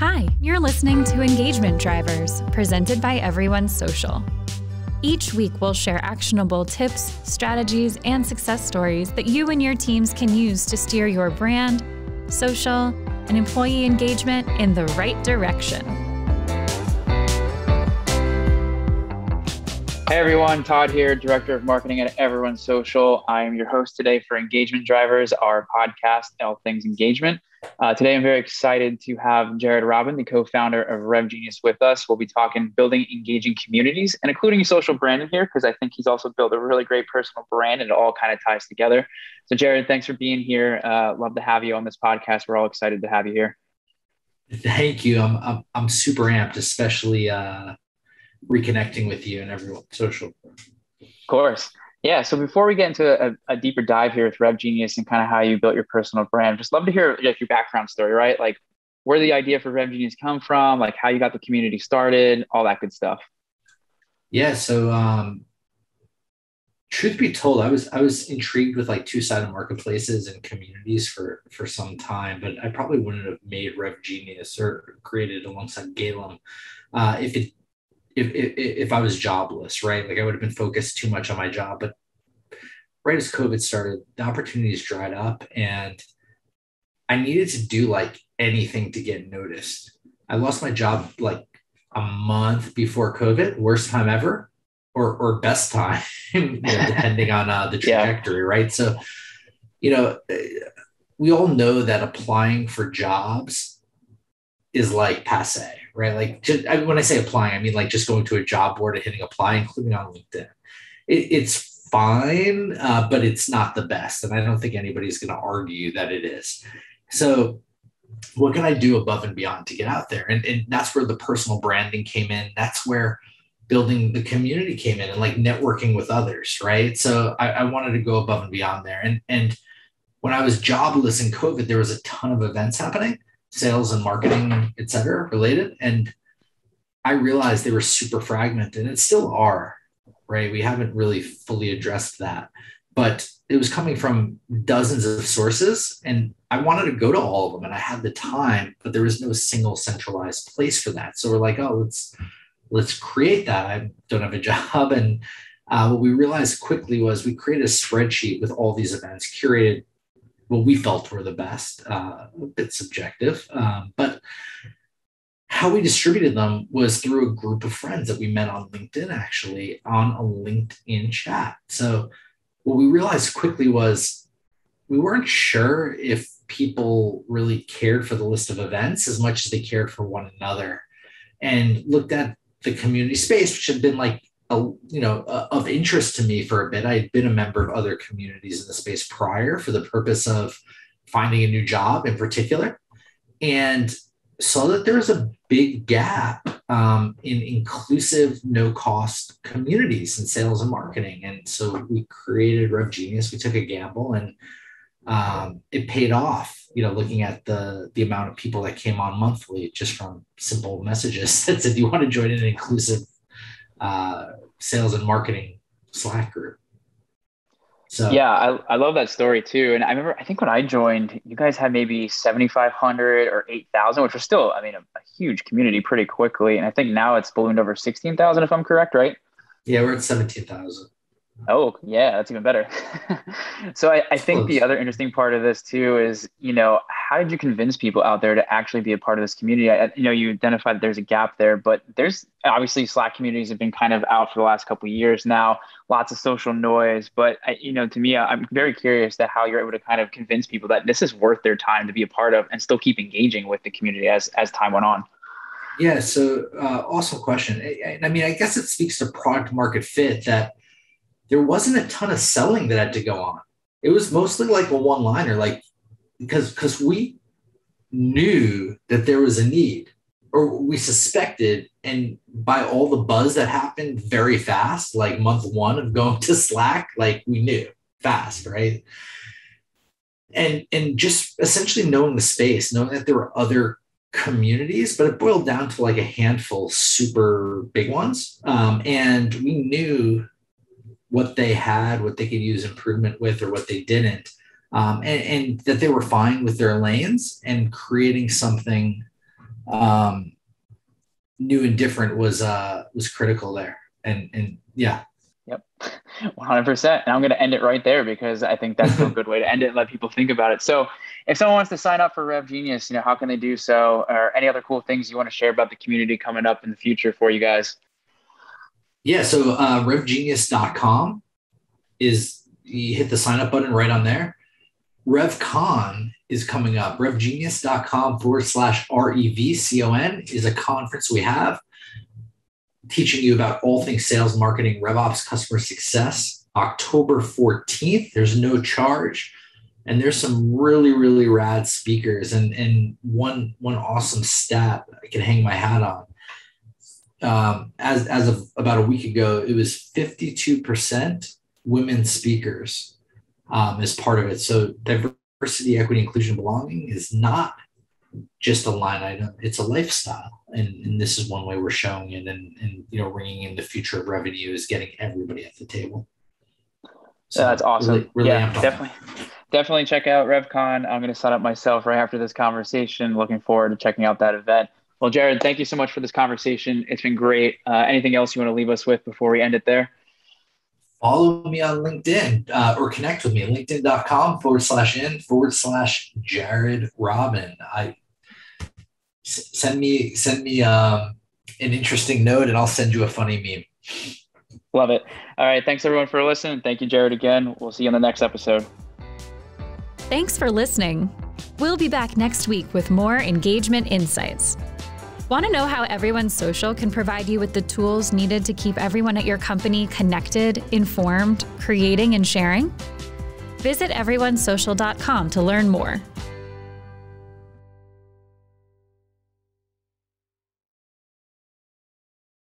Hi, you're listening to Engagement Drivers, presented by EveryoneSocial. Each week, we'll share actionable tips, strategies, and success stories that you and your teams can use to steer your brand, social, and employee engagement in the right direction. Hey everyone, Todd here, Director of Marketing at EveryoneSocial. I am your host today for Engagement Drivers, our podcast, All Things Engagement. Today, I'm very excited to have Jared Robin, the co-founder of RevGenius, with us. We'll be talking building engaging communities and including social brand in here, because I think he's also built a really great personal brand and it all kind of ties together. So Jared, thanks for being here. Love to have you on this podcast. We're all excited to have you here. Thank you. I'm super amped, especially reconnecting with you and EveryoneSocial. Of course. Yeah. So before we get into a deeper dive here with RevGenius and kind of how you built your personal brand, just love to hear like your background story, right? Like where the idea for RevGenius come from, like how you got the community started, all that good stuff. Yeah. So truth be told, I was intrigued with like two-sided marketplaces and communities for some time, but I probably wouldn't have made RevGenius or created alongside Galen if I was jobless, right? Like I would have been focused too much on my job. But right as COVID started, the opportunities dried up and I needed to do like anything to get noticed. I lost my job like a month before COVID, worst time ever, or best time, depending on the trajectory, right? So, we all know that applying for jobs is like passe, right? Like when I say applying, I mean like just going to a job board and hitting apply, including on LinkedIn. It's fine, but it's not the best. And I don't think anybody's going to argue that it is. So what can I do above and beyond to get out there? And that's where the personal branding came in. That's where building the community came in and like networking with others, right? So I wanted to go above and beyond there. And when I was jobless in COVID, there was a ton of events happening, sales and marketing, et cetera, related. And I realized they were super fragmented and still are, right? We haven't really fully addressed that, but it was coming from dozens of sources and I wanted to go to all of them and I had the time, but there was no single centralized place for that. So we're like, oh, let's create that. I don't have a job. And what we realized quickly was we created a spreadsheet with all these events curated what we felt were the best, a bit subjective, but how we distributed them was through a group of friends that we met on LinkedIn, actually on a LinkedIn chat. So what we realized quickly was we weren't sure if people really cared for the list of events as much as they cared for one another, and looked at the community space, which had been like of interest to me for a bit. I had been a member of other communities in the space prior for the purpose of finding a new job in particular, and saw that there was a big gap in inclusive, no-cost communities in sales and marketing. And so we created RevGenius. We took a gamble and it paid off, looking at the amount of people that came on monthly just from simple messages that said, do you want to join an inclusive sales and marketing Slack group? So yeah, I love that story too. And I think when I joined, you guys had maybe 7,500 or 8,000, which was still, a huge community pretty quickly. And I think now it's ballooned over 16,000, if I'm correct, right? Yeah, we're at 17,000. Oh, yeah, that's even better. So I think the other interesting part of this too is, how did you convince people out there to actually be a part of this community? You identified that there's a gap there, but there's obviously Slack communities have been kind of out for the last couple of years now, lots of social noise. But, to me, I'm very curious to how you're able to kind of convince people that this is worth their time to be a part of and still keep engaging with the community as time went on. Yeah, so awesome question. I guess it speaks to product market fit that there wasn't a ton of selling that had to go on. It was mostly like a one-liner, like because we knew that there was a need, or we suspected, and by all the buzz that happened very fast, like month one of going to Slack, like we knew fast, right? And just essentially knowing the space, knowing that there were other communities, but it boiled down to like a handful super big ones. And we knew what they had, what they could use improvement with, or what they didn't. And that they were fine with their lanes and creating something new and different was critical there. And yeah. Yep. 100%. And I'm going to end it right there because I think that's a good way to end it and let people think about it. So if someone wants to sign up for RevGenius, how can they do so? Or any other cool things you want to share about the community coming up in the future for you guys? Yeah. So RevGenius.com you hit the sign up button right on there. RevCon is coming up. RevGenius.com/RevCon is a conference we have teaching you about all things sales, marketing, RevOps, customer success. October 14th, there's no charge. And there's some really, really rad speakers. And one awesome stat I can hang my hat on. As of about a week ago, it was 52% women speakers as part of it. So diversity, equity, inclusion, belonging is not just a line item, it's a lifestyle. And this is one way we're showing it and ringing in the future of revenue is getting everybody at the table. So that's awesome. Really yeah, definitely check out RevCon. I'm going to sign up myself right after this conversation. Looking forward to checking out that event. Well, Jared, thank you so much for this conversation. It's been great. Anything else you want to leave us with before we end it there? Follow me on LinkedIn or connect with me at linkedin.com/in/Jared Robin. Send me an interesting note and I'll send you a funny meme. Love it. All right. Thanks everyone for listening. Thank you, Jared, again. We'll see you on the next episode. Thanks for listening. We'll be back next week with more engagement insights. Want to know how EveryoneSocial can provide you with the tools needed to keep everyone at your company connected, informed, creating, and sharing? Visit EveryoneSocial.com to learn more.